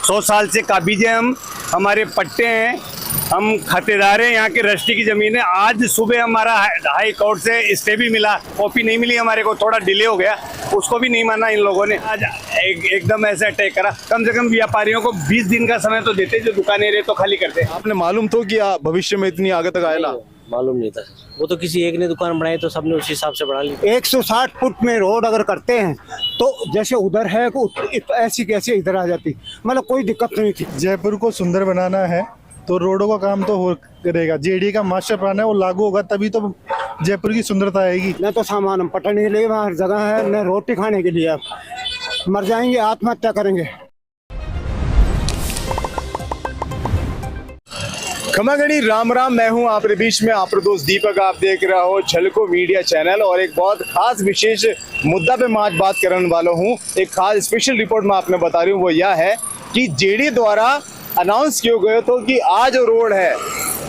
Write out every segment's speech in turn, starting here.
100 साल से काबिज है हम, हमारे पट्टे हैं, हम खातेदार हैं, यहाँ की रजिस्ट्री की जमीन है। आज सुबह हमारा हाई कोर्ट से स्टे भी मिला, कॉपी नहीं मिली हमारे को, थोड़ा डिले हो गया, उसको भी नहीं माना इन लोगों ने। आज एकदम ऐसे अटैक करा। कम से कम व्यापारियों को 20 दिन का समय तो देते, जो दुकानें रहे तो खाली करते। आपने मालूम तो कि भविष्य में इतनी आगे तक आएगा? मालूम नहीं था, वो तो किसी एक ने दुकान बनाई तो सबने उसी हिसाब से बना ली। 160 फुट में रोड अगर करते हैं तो जैसे उधर है ऐसी कैसे इधर आ जाती, मतलब कोई दिक्कत नहीं थी। जयपुर को सुंदर बनाना है तो रोडों का काम तो हो करेगा। जेडी का मास्टर प्लान है, वो लागू होगा तभी तो जयपुर की सुंदरता आएगी। न तो सामान हम पटने के लिए वहाँ हर जगह है, न रोटी खाने के लिए। आप मर जाएंगे, आत्महत्या करेंगे। खमागणी राम राम, मैं हूं आपके बीच में आपका दोस्त दीपक। आप देख रहे हो झलको मीडिया चैनल और एक बहुत खास विशेष मुद्दा पे मैं आज बात करने वाला हूं। एक खास स्पेशल रिपोर्ट मैं आपने बता रही हूं, वो यह है कि जेडी द्वारा अनाउंस किया गया तो कि आज जो रोड है,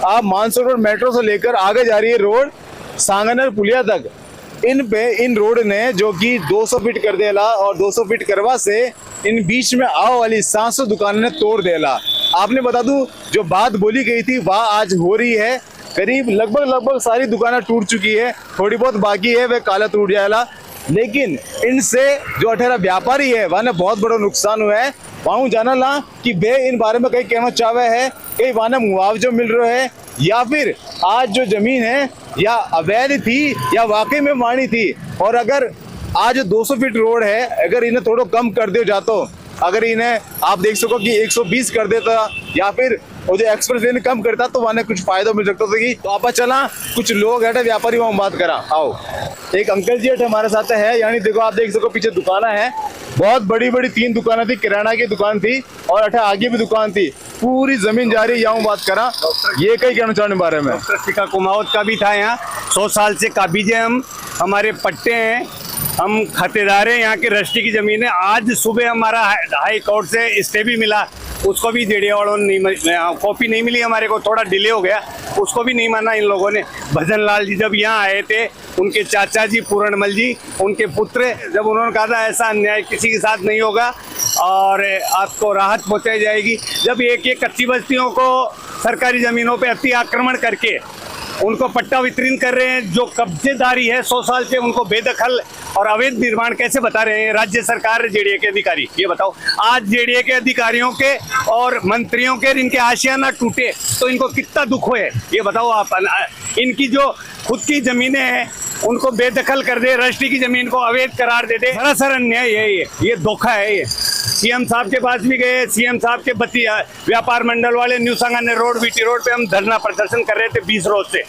आप मानसरोवर मेट्रो से लेकर आगे जा रही है रोड सांगनर पुलिया तक, इन रोड ने जो कि 200 फीट कर देला और 200 फीट करवा से इन बीच में आओ वाली 700 दुकानों ने तोड़ देला। आपने बता दूं, जो बात बोली गई थी वह आज हो रही है। करीब लगभग सारी दुकानें टूट चुकी है, थोड़ी बहुत बाकी है, वह काला टूट जाएगा। लेकिन इनसे जो 18 व्यापारी है वह बहुत बड़ा नुकसान हुआ है। वहां जाना ला कि वे इन बारे में कहीं कहना चाहे है, कहीं वहां मुआवजा मिल रहा है या फिर आज जो जमीन है या अवैध थी या वाकई में मानी थी। और अगर आज 200 फीट रोड है, अगर इन्हें थोड़ा कम कर दिया जाता, अगर इन्हें आप देख सको कि 120 कर देता या फिर वो जो एक्सप्रेस वे कम करता तो वहां कुछ फायदा मिल सकता था। कि तो आप चला कुछ लोग है व्यापारी वहां बात करा। आओ, एक अंकल जी हमारे साथ है, यानी देखो आप देख सको पीछे दुकान है, बहुत बड़ी 3 दुकानें थी, किराना की दुकान थी और अठा आगे भी दुकान थी, पूरी जमीन जा रही। यहाँ बात करा, ये कई कहना चाहने बारे में। टिका कुमावत का भी था यहाँ, 100 साल से काबिज है हम, हमारे पट्टे हैं, हम खातेदार हैं, यहाँ की रजिस्ट्री की जमीन है। आज सुबह हमारा हाई कोर्ट से स्टे भी मिला, उसको भी जेडी वालों ने कॉपी नहीं मिली हमारे को, थोड़ा डिले हो गया, उसको भी नहीं माना इन लोगों ने। भजन लाल जी जब यहाँ आए थे, उनके चाचा जी पूरणमल जी, उनके पुत्र, जब उन्होंने कहा था ऐसा अन्याय किसी के साथ नहीं होगा और आपको राहत पहुँचाई जाएगी, जब एक कच्ची बस्तियों को सरकारी ज़मीनों पे अति आक्रमण करके उनको पट्टा वितरण कर रहे हैं, जो कब्जेदारी है 100 साल से, उनको बेदखल और अवैध निर्माण कैसे बता रहे हैं राज्य सरकार, जेडीए के अधिकारी, ये बताओ। आज जेडीए के अधिकारियों के और मंत्रियों के इनके आशियाना टूटे तो इनको कितना दुख है, ये बताओ आप। इनकी जो खुद की जमीनें हैं उनको बेदखल कर दे, रजिस्ट्री की जमीन को अवैध करार दे दे, सरासर अन्याय है ये धोखा है। ये सीएम साहब के पास भी गए, सीएम साहब के व्यापार मंडल वाले new Sanganer road, BT road पे हम धरना प्रदर्शन कर रहे थे 20 रोज से।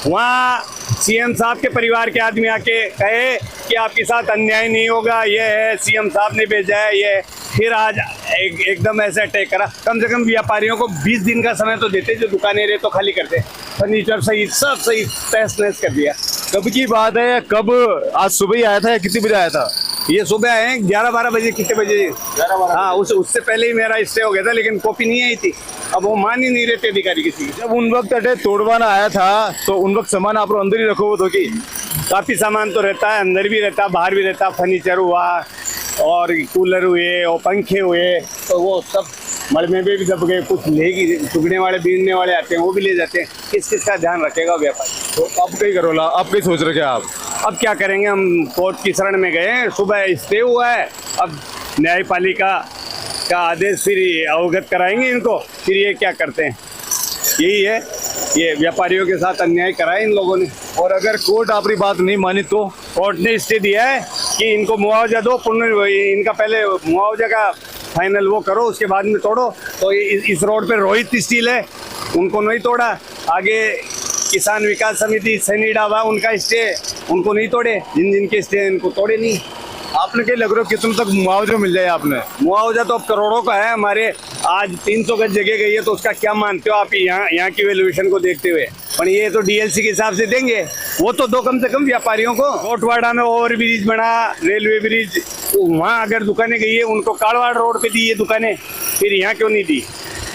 वहाँ सीएम साहब के परिवार के आदमी आके कहे कि आपके साथ अन्याय नहीं होगा, ये है सीएम साहब ने भेजा है ये। फिर आज एकदम ऐसे अटैक करा। कम से कम व्यापारियों को 20 दिन का समय तो देते, जो दुकानें रहे तो खाली करते। फर्नीचर सही सब सही तहस नहस कर दिया। कब की बात है, कब आज सुबह ही आया था या कितने बजे आया था? ये सुबह आए 11-12 बजे, कितने बजे? 11-12। हाँ, उससे पहले ही मेरा स्टे हो गया था, लेकिन कॉपी नहीं आई थी। अब वो मान ही नहीं रहे थे अधिकारी किसी। जब उन वक्त अटे तोड़वाना आया था तो उन वक्त सामान आप अंदर ही रखो तो कि काफी सामान तो रहता है, अंदर भी रहता, बाहर भी रहता, फर्नीचर हुआ और कूलर हुए और पंखे हुए, तो वो सब मलबे में भी दब गए। कुछ लेगी टुकड़े वाले बीनने वाले आते हैं, वो भी ले जाते हैं। किस का ध्यान रखेगा व्यापारी? तो अब कहीं करो ला, अब कहीं सोच रखे आप? अब क्या करेंगे, हम कोर्ट की शरण में गए, सुबह स्टे हुआ है, अब न्यायपालिका का आदेश फिर अवगत कराएंगे इनको, फिर ये क्या करते हैं। यही है, ये व्यापारियों के साथ अन्याय कराया इन लोगों ने। और अगर कोर्ट आपकी बात नहीं मानी तो? कोर्ट ने स्टे दिया है कि इनको मुआवजा दो, इनका पहले मुआवजा का फाइनल वो करो, उसके बाद में तोड़ो। तो इस रोड पे रोहित स्टील है, उनको नहीं तोड़ा। आगे किसान विकास समिति सैनी डाबा, उनका स्टे, उनको नहीं तोड़े, जिनके स्टे इनको तोड़े नहीं। आपने क्या लग रहा है कितने तक मुआवजा मिल जाए? आपने मुआवजा तो अब करोड़ों का है हमारे। आज 300 गज जगह गई है, तो उसका क्या मानते हो आप यहाँ की वैल्यूएशन को देखते हुए? पर ये तो डीएलसी के हिसाब से देंगे, वो तो दो कम से कम व्यापारियों को। कोटवाड़ा में ओवर ब्रिज बना, रेलवे ब्रिज, वहाँ अगर दुकानें गई है, उनको काड़वाड़ रोड पे दी ये दुकानें, फिर यहाँ क्यों नहीं दी?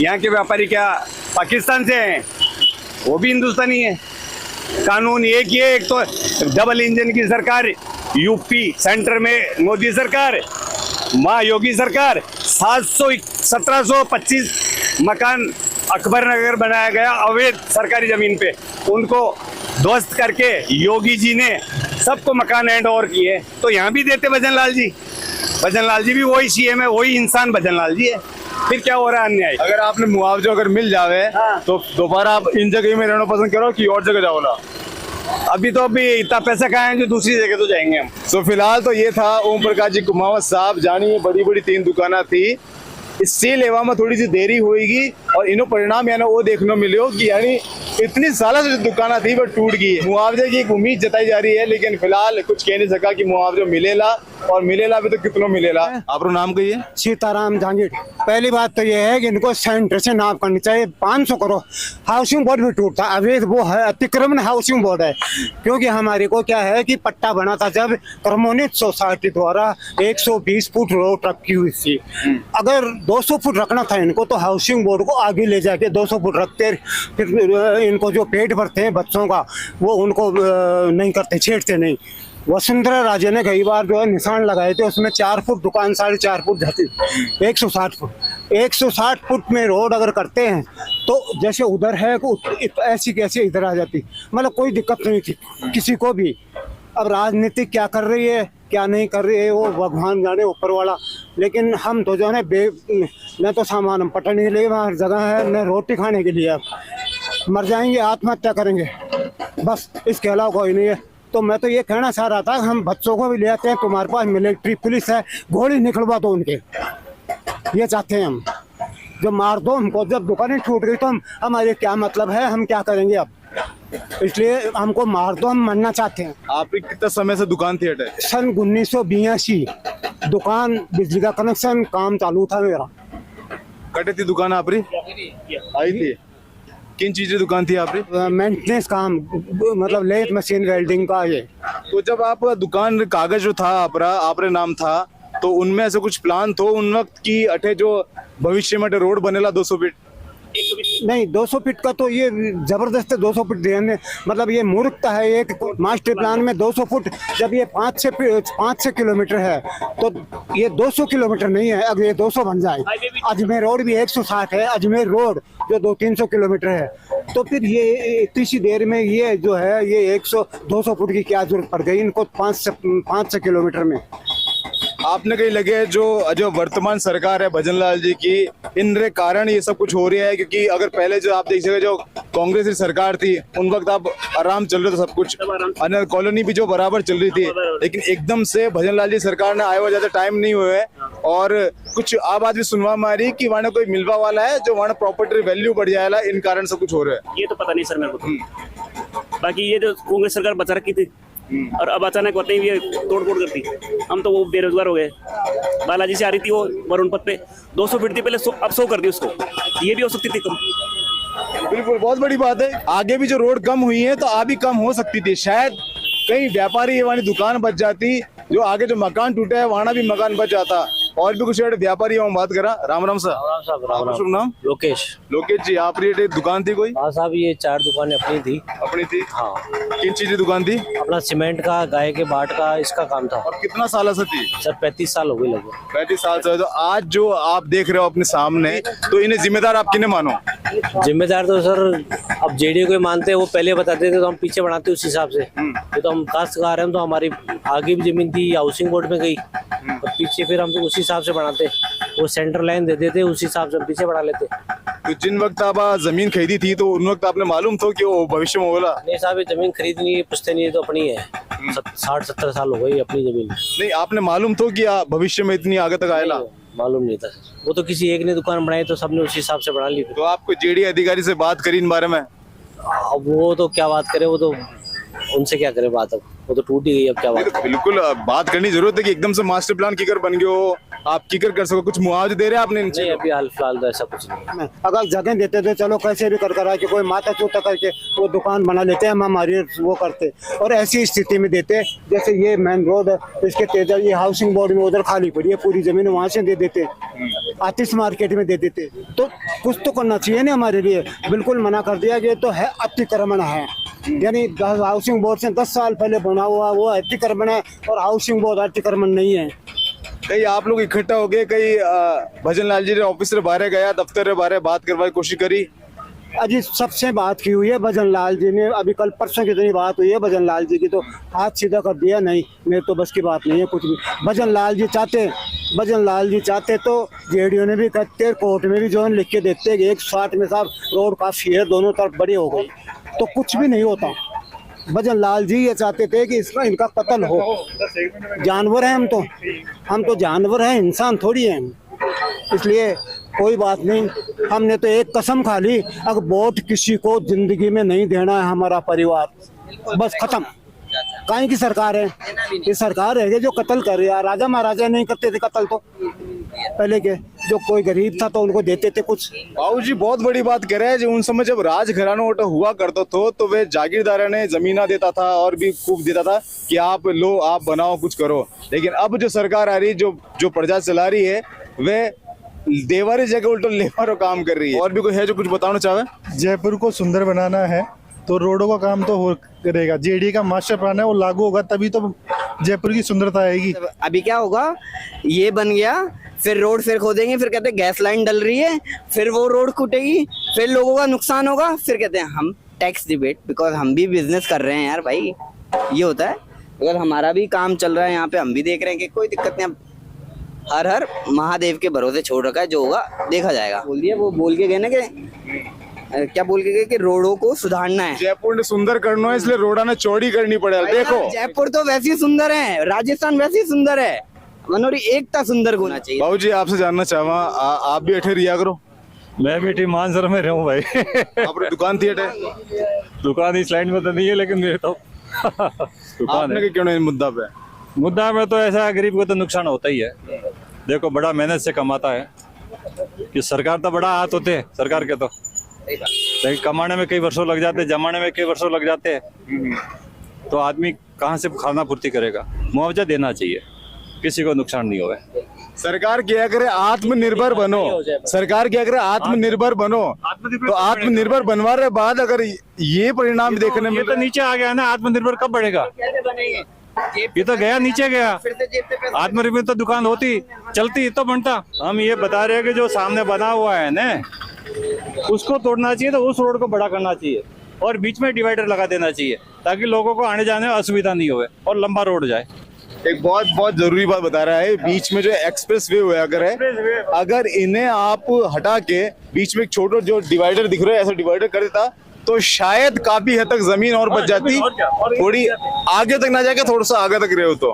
यहाँ के व्यापारी क्या पाकिस्तान से हैं? वो भी हिंदुस्तानी है। कानून एक ही है, एक तो डबल इंजन की सरकार यूपी, सेंटर में मोदी सरकार, माँ योगी सरकार, 1725 मकान अकबर नगर बनाया गया अवैध सरकारी जमीन पे, उनको ध्वस्त करके योगी जी ने सबको मकान हैंड ओवर किए। तो यहाँ भी देते भजन लाल जी। भजन लाल जी भी वही सीएम है, वही इंसान भजन लाल जी है। फिर क्या हो रहा है अन्याय? अगर आपने मुआवजा अगर मिल जावे तो दोबारा आप इन जगह में रहना पसंद करो कि और जगह जाओ? अभी इतना पैसा कहाँ है जो दूसरी जगह तो जाएंगे हम। तो फिलहाल तो ये था ओम प्रकाश जी कुमावत साहब, जानिए बड़ी बड़ी 3 दुकाना थी, इससे लेवा में थोड़ी सी देरी होगी और इनो परिणाम यानी वो देखने मिले कि यानी इतनी साल से जो दुकाना थी वो टूट गई। मुआवजे की एक उम्मीद जताई जा रही है, लेकिन फिलहाल कुछ कह नहीं सका कि मुआवजा मिलेला, और मिलेला भी तो कितना मिलेला। आपका नाम कहिए? सीताराम जांगीर। पहली बात तो ये है कि इनको सेंटर से नाप करनी चाहिए। 500 करोड़ हाउसिंग बोर्ड भी टूटता, अवैध वो है, अतिक्रमण हाउसिंग बोर्ड है। क्योंकि हमारे को क्या है कि पट्टा बना था जब क्रमोन्नत सोसाइटी द्वारा 120 फुट रोड रखी हुई थी। अगर 200 फुट रखना था इनको तो हाउसिंग बोर्ड को आगे ले जाके 200 फुट रखते, फिर इनको जो पेट भरते हैं बच्चों का वो उनको नहीं करते, छेड़ते नहीं। वसुंधरा राजे ने कई बार जो है निशान लगाए थे, उसमें 4 फुट दुकान 4.5 फुट जाती, 160 फुट 160 फुट में रोड अगर करते हैं तो जैसे उधर है ऐसी कैसे इधर आ जाती। मतलब कोई दिक्कत नहीं थी किसी को भी। अब राजनीति क्या कर रही है क्या नहीं कर रही है वो भगवान जाने, ऊपर वाला। लेकिन हम तो जो है न तो सामान हम पटने के लिए वहाँ जगह है, न रोटी खाने के लिए। अब मर जाएंगे, आत्महत्या करेंगे, बस इसके अलावा कोई नहीं है। तो मैं तो ये कहना चाह रहा था, हम बच्चों को भी ले आते हैं, तुम्हारे पास मिलिट्री पुलिस है, गोली निकलवा दो उनके, ये चाहते हैं हम। जो मार दो हमको, जब दुकानें टूट गई तो हमारे क्या मतलब है, हम क्या करेंगे अब? इसलिए हमको मार दो, हम मरना चाहते हैं। आपकी कितना समय से दुकान थी? सन 1982 दुकान, बिजली का कनेक्शन, काम चालू था मेरा। कटे थी दुकान आपरी? आई थी। किन चीजें दुकान थी आपकी? मेंटेनेंस काम, मतलब लेथ मशीन, वेल्डिंग का। ये तो जब आपका दुकान कागज जो था आपरे नाम था, तो उनमें ऐसा कुछ प्लान तो उन वक्त की अठे जो भविष्य में रोड बनेला 200 फीट? नहीं, 200 फीट का तो ये जबरदस्त 200 फीट देने, मतलब ये मूर्खता है। एक मास्टर प्लान में 200 फुट, जब ये 5 से किलोमीटर है तो ये 200 किलोमीटर नहीं है। अगर ये 200 बन जाए, अजमेर रोड भी 160 है, अजमेर रोड जो 200-300 किलोमीटर है, तो फिर ये इतनी सी देर में ये जो है ये 100-200 फुट की क्या जरूरत पड़ गई इनको 5 किलोमीटर में। आपने कहीं लगे जो वर्तमान सरकार है भजन लाल जी की, इनके कारण ये सब कुछ हो रहा है? क्योंकि अगर पहले जो आप देख सके जो कांग्रेस की सरकार थी उन वक्त आप आराम चल रहा था सब कुछ, अन्य कॉलोनी भी जो बराबर चल रही थी, लेकिन एकदम से भजन लाल जी सरकार ने आए हुआ ज्यादा टाइम नहीं हुए है और कुछ आवाज भी सुनवा मारी कि वहाँ कोई मिलवा वाला है जो वहाँ प्रॉपर्टी वैल्यू बढ़ जाएगा, इन कारण से कुछ हो रहा है। ये तो पता नहीं सर मेरे को तो। बाकी ये जो कांग्रेस सरकार बचा रखी थी और अब अचानक होते ही तोड़ फोड़ करती, हम तो वो बेरोजगार हो गए। बालाजी से आ रही थी वो वरुण पथ पे 200 फीट थी पहले, अब 100 कर दी उसको। ये भी हो सकती थी कम। बिल्कुल, बहुत बड़ी बात है। आगे भी जो रोड कम हुई है तो आगे कम हो सकती थी, शायद कहीं व्यापारी ये वाली दुकान बच जाती, जो आगे जो मकान टूटा है वहां भी मकान बच जाता। और भी कुछ व्यापारी हम बात करा। राम राम सर। राम शुभ नाम? लोकेश। लोकेश जी, आप ये दुकान थी कोई? हाँ साहब, ये 4 दुकानें अपनी थी। अपनी थी? हाँ। किन चीज की दुकान थी? अपना सीमेंट का, गाय के बाट का, इसका काम था। और कितना साल से थी? सर 35 साल हो गए लगभग। 35 साल से। तो आज जो आप देख रहे हो अपने सामने, तो इन्हें जिम्मेदार आप किन्हें मानो? जिम्मेदार तो सर अब जेडीयू को मानते हैं, वो पहले बताते थे तो हम पीछे बढ़ाते उस हिसाब से। ये तो हम काश्तकार हैं, तो हमारी आगे भी जमीन थी हाउसिंग बोर्ड में गई, और पीछे फिर हम तो उसी हिसाब से बढ़ाते। वो सेंटर लाइन दे देते, उसी हिसाब से हम पीछे बढ़ा लेते। तो जिन वक्त आप जमीन खरीदी थी तो उन वक्त आपने मालूम था कि वो भविष्य में होगा? नहीं साहब, ये जमीन खरीदनी है, पूछते नहीं है, तो अपनी है। 60-70 साल हो गई अपनी जमीन। नहीं, आपने मालूम था कि भविष्य में इतनी आगे तक आएगा? मालूम नहीं था। वो तो किसी एक ने दुकान बनाई तो सबने उसी हिसाब से बना ली। तो आपको जेडी अधिकारी से बात करी इन बारे में? अब वो तो क्या बात करे, वो तो उनसे क्या करे बात, अब वो तो टूट ही गई, अब क्या बात। तो बिल्कुल बात करनी जरूरत है कि एकदम से मास्टर प्लान किकर बन गए हो, आप किकर कर सको, कुछ मुआवजे दे रहे हैं आपने? नहीं, अभी हाल फिलहाल तो ऐसा कुछ नहीं। अगर जगह देते तो चलो कैसे भी कर आके कोई माता चूता करके वो दुकान बना लेते हैं, हम हमारी वो करते। और ऐसी स्थिति में देते जैसे ये मेन रोड है, इसके तेजा ये हाउसिंग बोर्ड में उधर खाली पड़ी है पूरी जमीन, वहां से दे देते, आतिश मार्केट में दे देते। तो कुछ तो करना चाहिए ना हमारे लिए। बिल्कुल मना कर दिया गया, तो है अतिक्रमण है, यानी हाउसिंग बोर्ड से 10 साल पहले बना हुआ वो अतिक्रमण है, और हाउसिंग बोर्ड अतिक्रमण नहीं है। कई आप लोग इकट्ठा हो गए, कई भजन लाल जी ने ऑफिस से बाहर गया, दफ्तर से बाहर बात करवाई कोशिश करी। अजी सबसे बात की हुई है भजन लाल जी ने, अभी कल परसों कितनी बात हुई है भजन लाल जी की, तो हाथ सीधा कर दिया। नहीं, मेरे तो बस की बात नहीं है कुछ भी। भजन लाल जी चाहते तो जेडीओ ने भी कहते, कोर्ट में भी जो है लिख के देते कि 160 में साहब रोड काफी है, दोनों तरफ बड़ी हो गई, तो कुछ भी नहीं होता। भजन लाल जी ये चाहते थे कि इनका कत्ल हो। जानवर हैं हम तो जानवर हैं, इंसान थोड़ी हैं। इसलिए कोई बात नहीं, हमने तो एक कसम खा ली, अगर वोट किसी को जिंदगी में नहीं देना है हमारा परिवार, बस खत्म। कहीं की सरकार है ये, सरकार है जो कत्ल कर रही है। राजा महाराजा नहीं करते थे कत्ल, तो पहले के जो कोई गरीब था तो उनको देते थे कुछ। बाबू जी बहुत बड़ी बात कह रहे हैं, जो उन समय जब राज घराना हुआ करता था तो वे जागीरदारा ने जमीना देता था और भी खूब देता था कि आप लो, आप बनाओ, कुछ करो। लेकिन अब जो सरकार आ रही है, जो प्रजा चला रही है, वे देवारी जगह उल्टा लेवारो काम कर रही है। और भी कोई है जो कुछ बताना चाहे? जयपुर को सुंदर बनाना है तो रोडों का काम तो हो करेगा, जेडी का मास्टर प्लान है वो लागू होगा, तभी तो जयपुर की सुंदरता आएगी। अभी क्या होगा, ये बन गया, फिर रोड फिर खोदेंगे, फिर कहते हैं गैस लाइन डल रही है, फिर वो रोड कूटेगी, फिर लोगों का नुकसान होगा, फिर कहते हैं हम टैक्स डिबेट, बिकॉज हम भी बिजनेस कर रहे हैं यार भाई, ये होता है। अगर हमारा भी काम चल रहा है यहाँ पे, हम भी देख रहे हैं कि कोई दिक्कत नहीं, हर हर महादेव के भरोसे छोड़ रखा है, जो होगा देखा जाएगा। बोल दिया, वो बोल के गए ना कि क्या बोल के गए कि रोडों को सुधारना है, जयपुर ने सुंदर करना है, इसलिए रोडा ने चौड़ी करनी पड़ेगा। देखो जयपुर तो वैसे ही सुंदर है, राजस्थान वैसे ही सुंदर है, मनोरी एकता सुंदर होना चाहिए। बाबू जी आपसे जानना चाहवा, आप भी अठे रिया करो? मैं भी मानसर में रहूं भाई। आपकी दुकान थी अठे? दुकान इस लाइन में तो नहीं है, लेकिन मेरे तो दुकान आपने है। क्यों नहीं मुद्दा पे? मुद्दा में तो ऐसा है, गरीब को तो नुकसान होता ही है। देखो बड़ा मेहनत से कमाता है, कि सरकार तो बड़ा हाथ होते हैं सरकार के, तो लेकिन कमाने में कई वर्षों लग जाते, जमाने में कई वर्षों लग जाते हैं, तो आदमी कहाँ से खाना पूर्ति करेगा। मुआवजा देना चाहिए, किसी को नुकसान नहीं होगा। सरकार क्या करे, आत्मनिर्भर बनो। सरकार क्या करे, आत्मनिर्भर बनो। तो आत्मनिर्भर बनवाने बाद अगर ये परिणाम देखने में ये तो नीचे आ गया ना, आत्मनिर्भर कब बढ़ेगा? ये तो गया, नीचे गया। आत्मनिर्भर तो दुकान होती, चलती तो बनता। हम ये बता रहे हैं कि जो सामने बना हुआ है ना, उसको तोड़ना चाहिए, तो उस रोड को बड़ा करना चाहिए और बीच में डिवाइडर लगा देना चाहिए, ताकि लोगों को आने जाने में असुविधा नहीं होवे और लंबा रोड जाए। एक बहुत जरूरी बात बता रहा है, बीच में जो एक्सप्रेस वे हुआ अगर इन्हें आप हटा के बीच में एक छोटा जो डिवाइडर दिख रहा है, ऐसा डिवाइडर कर देता तो शायद काफी हद तक जमीन और बच जाती, थोड़ी आगे तक ना जाके थोड़ा सा आगे तक रहे हो तो।